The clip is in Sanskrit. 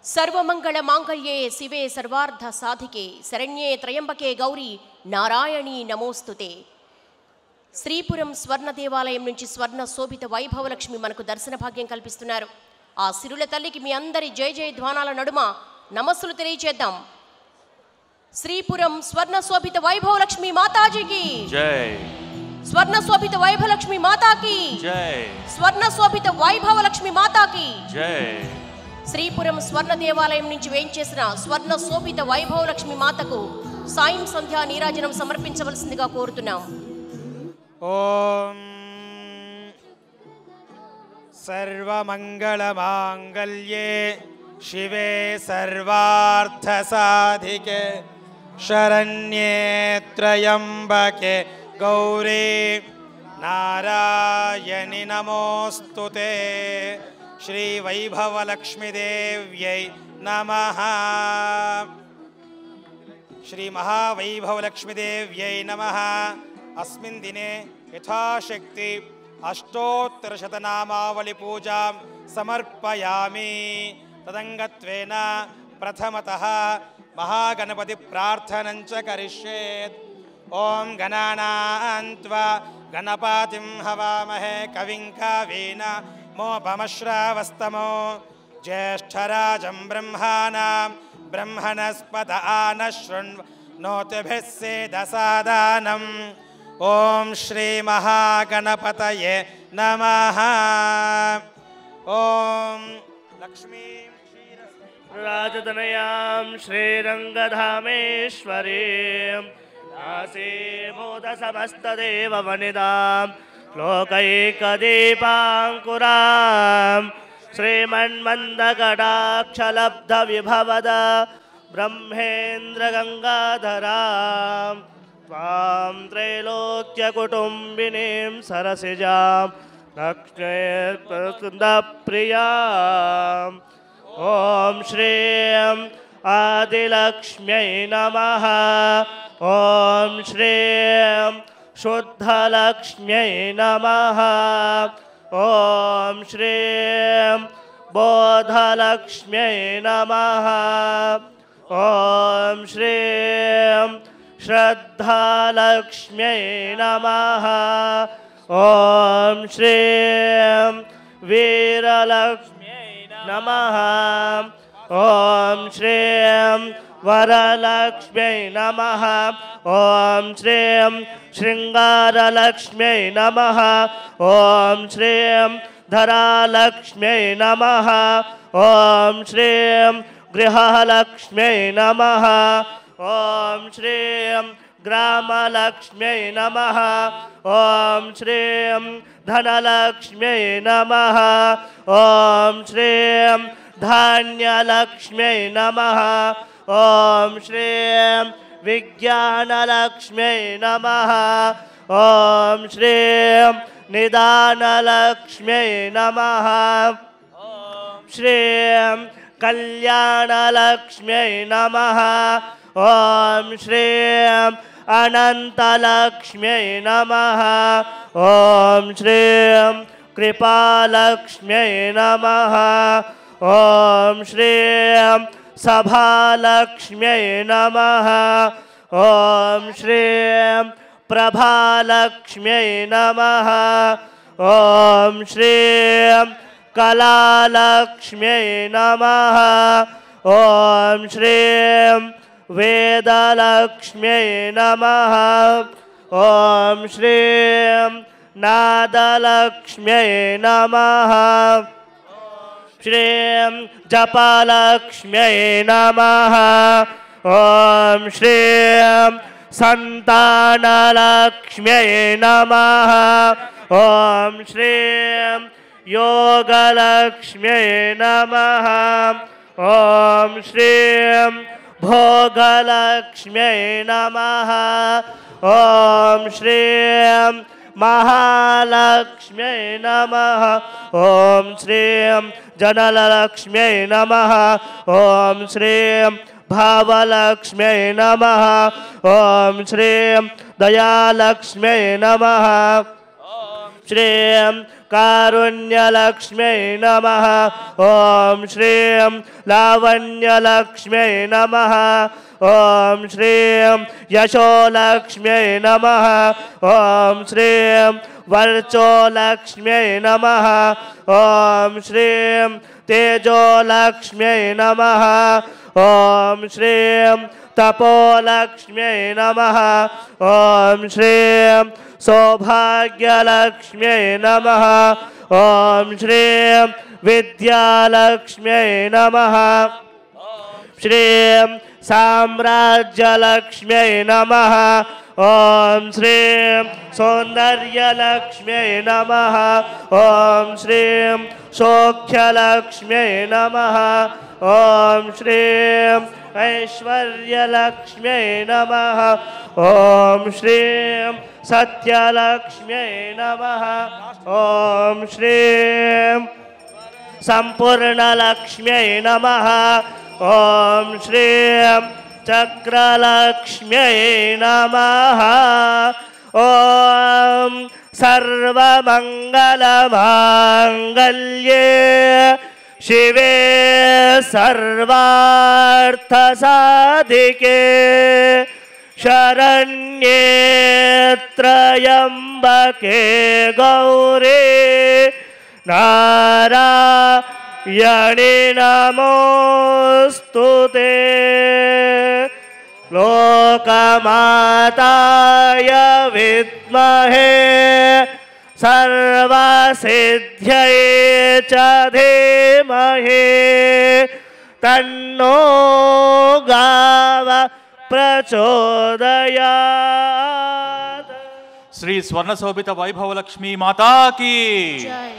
सर्वमंगल मांगल्ये शिवे सर्वार्थ साधिके शरण्ये त्र्यंबके गौरी नारायणी नमोस्तुते। శ్రీపురం స్వర్ణ దేవాలయం నుంచి స్వర్ణ శోభిత వైభవలక్ష్మి మనకు దర్శన భాగ్యం కల్పిస్తున్నారు. ఆ సిరుల తల్లికి మీ అందరి జయ జయ ధ్వానాల నడుమ నమస్సులు తెలియజేద్దాం. శ్రీపురం స్వర్ణ శోభిత వైభవలక్ష్మి మాతాజీకి జై. స్వర్ణ శోభిత వైభవలక్ష్మి మాతాకి జై. స్వర్ణ శోభిత వైభవలక్ష్మి మాతాకి జై. శ్రీపురం స్వర్ణ దేవాలయం నుంచి వేయించేసిన స్వర్ణ శోభిత వైభవలక్ష్మి మాతకు సాయం సంధ్యా నీరాజనం సమర్పించవలసిందిగా కోరుతున్నాం. ఓం సర్వమంగళమాంగళ్యే శివే సర్వార్థసాధికే శరణ్యే త్రయంబకే గౌరీ నారాయణి నమోస్తుతే. శ్రీ వైభవలక్ష్మీదేవ్యై నమః. శ్రీ మహావైభవలక్ష్మీదేవ్యై నమః. अस्मिन् दिने यथाशक्ति अष्टोत्तरशतनामावली पूजां समर्पयामि. तदङ्गत्वेन प्रथमतः महागणपति प्रार्थनं च करिष्ये. ओं गणानां त्वा गणपतिं हवामहे कविं कवीन मोपमश्रावस्तमो ज्येष्ठराजं ब्रह्मणां ब्रह्मणस्पत आनशृण्वन्नोतिभिः सेदसादनम्. ओं श्री महागणपतये नमः. ओं लक्ष्मी राजतनयां श्रीरङ्गधामेश्वरीं दासीभूतसमस्तदेववनितां लोकैकदीपाङ्कुरां श्रीमन्मन्दकटाक्षलब्धविभवद ब्रह्मेन्द्रगङ्गाधरां त्वां त्रैलोक्यकुटुम्बिनीं सरसिजां लक्ष्मीप्रियाम्. ॐ श्रीं आदिलक्ष्म्यै नमः. ॐ श्रीं शुद्धलक्ष्म्यै नमः. ॐ श्रीं बोधलक्ष्म्यै नमः. ॐ श्रीं श्रद्धालक्ष्म्यै नमः. ॐ श्रीं वीरलक्ष्म्यै नमः. ॐ श्रीं वरलक्ष्म्यै नमः. ॐ श्रीं शृङ्गारलक्ष्म्यै नमः. ॐ श्रीं धरालक्ष्म्यै नमः. ॐ श्रीं गृहलक्ष्म्यै नमः. ॐ श्रीं ग्रामलक्ष्म्यै नमः. ॐ श्रीं धनलक्ष्म्यै नमः. ॐ श्रीं धान्यलक्ष्म्यै नमः. ॐ श्रीं विज्ञानलक्ष्म्यै नमः. ॐ श्रीं निदानलक्ष्म्यै नमः. ॐ श्रीं कल्याणलक्ष्म्यै नमः. ॐ श्रीं अनन्तलक्ष्म्यै नमः. ॐ श्रीं कृपालक्ष्म्यै नमः. ॐ श्रीं सभालक्ष्म्यै नमः. ॐ श्रीं प्रभालक्ष्म्यै नमः. ॐ श्रीं कलालक्ष्म्यै नमः. ॐ श्रीं वेदलक्ष्म्यै नमः. ॐ श्रीं नादलक्ष्म्यै नमः. श्रीं जपलक्ष्म्यै नमः. ॐ श्रीं सन्तानलक्ष्म्यै नमः. ॐ श्रीं योगलक्ष्म्यै नमः. ॐ श्रीं भोगलक्ष्म्यै नमः. ॐ श्रीं महालक्ष्म्यै नमः. ॐ श्रीं जनलक्ष्म्यै नमः. ॐ श्रीं भावलक्ष्म्यै नमः. ॐ श्रीं दयालक्ष्म्यै नमः. ॐ श्रीं कारुण्यलक्ष्म्यै नमः ॐ श्रीं लावण्यलक्ष्म्यै नमः ॐ श्रीं यशोलक्ष्म्यै नमः ॐ श्रीं वर्चोलक्ष्म्यै नमः ॐ श्रीं तेजोलक्ष्म्यै नमः ॐ श्रीं तपोलक्ष्म्यै नमः ॐ श्रीं सौभाग्यलक्ष्म्यै नमः ॐ श्रीं विद्यालक्ष्म्यै नमः श्रीं साम्राज्यलक्ष्म्यै नमः ॐ श्रीं सौन्दर्यलक्ष्म्यै नमः ॐ श्रीं सौख्यलक्ष्म्यै नमः ॐ श्रीं ऐश्वर्यलक्ष्म्यै नमः ॐ श्रीं सत्यलक्ष्म्यै नमः ॐ श्रीं सम्पूर्णलक्ष्म्यै नमः ॐ श्रीं चक्रलक्ष्म्यै नमः ॐ सर्वमङ्गलमाङ्गल्ये शिवे सर्वार्थसाधिके शरण्ये त्र्यम्बके गौरी नारायणि नमोऽस्तुते लोकमाताय विद्महे सर्वसिद्ध्यै च धीमहि तन्नो गाव प्रचोदयात्। श्री स्वर्णशोभित वैभव लक्ष्मी माता की जय।